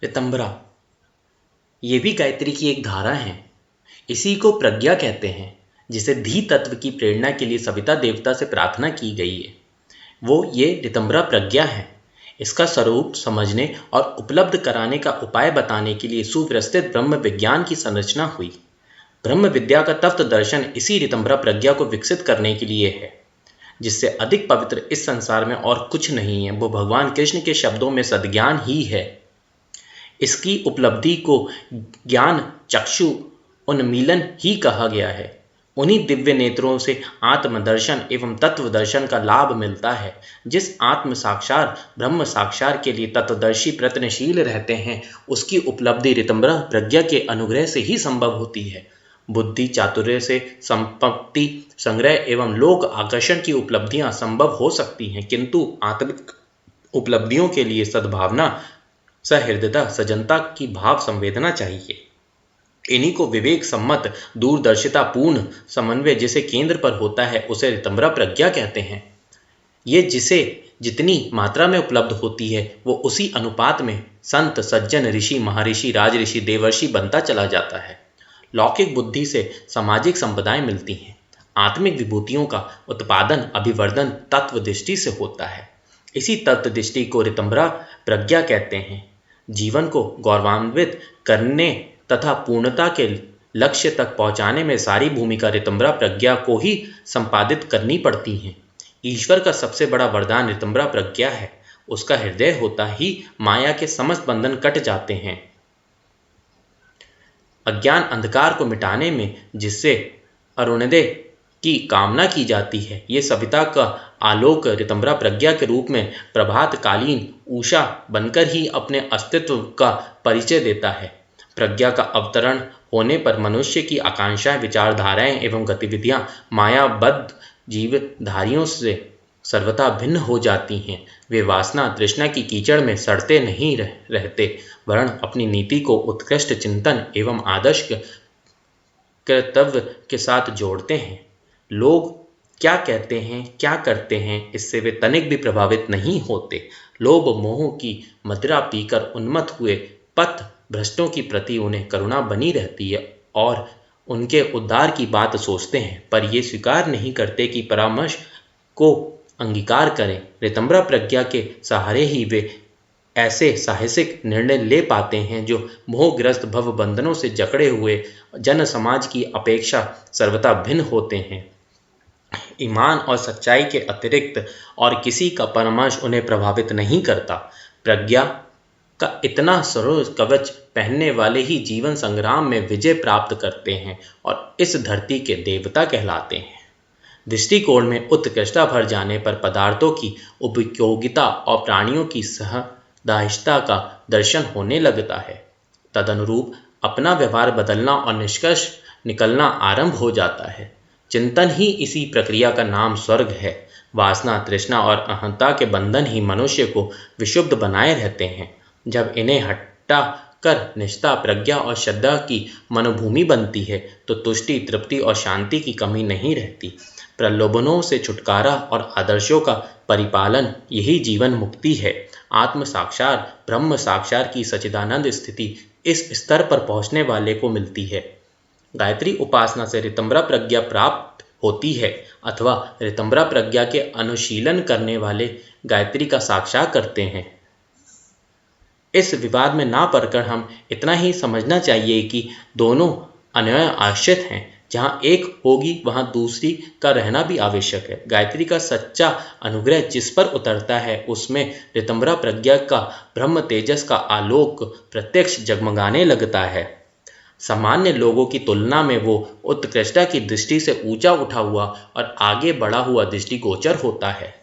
ऋतंभरा ये भी गायत्री की एक धारा है। इसी को प्रज्ञा कहते हैं, जिसे धी तत्व की प्रेरणा के लिए सविता देवता से प्रार्थना की गई है। वो ये ऋतंभरा प्रज्ञा है। इसका स्वरूप समझने और उपलब्ध कराने का उपाय बताने के लिए सुव्यवस्थित ब्रह्म विज्ञान की संरचना हुई। ब्रह्म विद्या का तत्व दर्शन इसी ऋतंभरा प्रज्ञा को विकसित करने के लिए है, जिससे अधिक पवित्र इस संसार में और कुछ नहीं है। वो भगवान कृष्ण के शब्दों में सद्ज्ञान ही है। इसकी उपलब्धि को ज्ञान चक्षु उन्मीलन ही कहा गया है। उन्हीं दिव्य नेत्रों से आत्मदर्शन एवं तत्व दर्शन का लाभ मिलता है। जिस आत्म साक्षार ब्रह्म साक्षार के लिए तत्वदर्शी प्रयत्नशील रहते हैं, उसकी उपलब्धि ऋतंभरा प्रज्ञा के अनुग्रह से ही संभव होती है। बुद्धि चातुर्य से संपत्ति संग्रह एवं लोक आकर्षण की उपलब्धियां संभव हो सकती हैं, किंतु आत्मिक उपलब्धियों के लिए सद्भावना, सहृदयता, सजनता की भाव संवेदना चाहिए। इन्हीं को विवेक सम्मत दूरदर्शिता पूर्ण समन्वय जिसे केंद्र पर होता है, उसे ऋतंभरा प्रज्ञा कहते हैं। ये जिसे जितनी मात्रा में उपलब्ध होती है, वो उसी अनुपात में संत सज्जन ऋषि महर्षि राजऋषि देवर्षि बनता चला जाता है। लौकिक बुद्धि से सामाजिक संपदाएं मिलती हैं। आत्मिक विभूतियों का उत्पादन अभिवर्धन तत्व दृष्टि से होता है। इसी तत्व दृष्टि को ऋतंभरा प्रज्ञा कहते हैं। जीवन को गौरवान्वित करने तथा पूर्णता के लक्ष्य तक पहुंचाने में सारी भूमिका ऋतंभरा प्रज्ञा को ही संपादित करनी पड़ती है। ईश्वर का सबसे बड़ा वरदान ऋतंभरा प्रज्ञा है। उसका हृदय होता ही माया के समस्त बंधन कट जाते हैं। अज्ञान अंधकार को मिटाने में जिससे अरुणोदय की कामना की जाती है, ये सविता का आलोक ऋतंभरा प्रज्ञा के रूप में प्रभातकालीन उषा बनकर ही अपने अस्तित्व का परिचय देता है। प्रज्ञा का अवतरण होने पर मनुष्य की आकांक्षाएं, विचारधाराएं एवं गतिविधियां मायाबद्ध जीवधारियों से सर्वथा भिन्न हो जाती हैं। वे वासना तृष्णा की कीचड़ में सड़ते नहीं रहते, वरन अपनी नीति को उत्कृष्ट चिंतन एवं आदर्श कर्तव्य के साथ जोड़ते हैं। लोग क्या कहते हैं, क्या करते हैं, इससे वे तनिक भी प्रभावित नहीं होते। लोभ मोह की मदिरा पीकर उन्मत्त हुए पथ भ्रष्टों की प्रति उन्हें करुणा बनी रहती है और उनके उद्धार की बात सोचते हैं, पर ये स्वीकार नहीं करते कि परामर्श को अंगीकार करें। ऋतंभरा प्रज्ञा के सहारे ही वे ऐसे साहसिक निर्णय ले पाते हैं जो मोहग्रस्त भव बंधनों से जकड़े हुए जन समाज की अपेक्षा सर्वथा भिन्न होते हैं। ईमान और सच्चाई के अतिरिक्त और किसी का परामर्श उन्हें प्रभावित नहीं करता। प्रज्ञा का इतना सरोज कवच पहनने वाले ही जीवन संग्राम में विजय प्राप्त करते हैं और इस धरती के देवता कहलाते हैं। दृष्टिकोण में उत्कृष्टता भर जाने पर पदार्थों की उपयोगिता और प्राणियों की सहदाहिता का दर्शन होने लगता है। तदनुरूप अपना व्यवहार बदलना और निष्कर्ष निकलना आरंभ हो जाता है। चिंतन ही इसी प्रक्रिया का नाम स्वर्ग है। वासना तृष्णा और अहंता के बंधन ही मनुष्य को विक्षुब्ध बनाए रहते हैं। जब इन्हें हटा कर निष्ठा प्रज्ञा और श्रद्धा की मनोभूमि बनती है, तो तुष्टि तृप्ति और शांति की कमी नहीं रहती। प्रलोभनों से छुटकारा और आदर्शों का परिपालन, यही जीवन मुक्ति है। आत्म साक्षार ब्रह्म साक्षार की सच्चिदानंद स्थिति इस स्तर पर पहुंचने वाले को मिलती है। गायत्री उपासना से ऋतंभरा प्रज्ञा प्राप्त होती है, अथवा ऋतंभरा प्रज्ञा के अनुशीलन करने वाले गायत्री का साक्षात करते हैं। इस विवाद में ना पड़कर हम इतना ही समझना चाहिए कि दोनों अन्वय आश्रित हैं। जहाँ एक होगी वहाँ दूसरी का रहना भी आवश्यक है। गायत्री का सच्चा अनुग्रह जिस पर उतरता है, उसमें ऋतंभरा प्रज्ञा का ब्रह्म तेजस का आलोक प्रत्यक्ष जगमगाने लगता है। सामान्य लोगों की तुलना में वो उत्कृष्टता की दृष्टि से ऊंचा उठा हुआ और आगे बढ़ा हुआ दृष्टिगोचर होता है।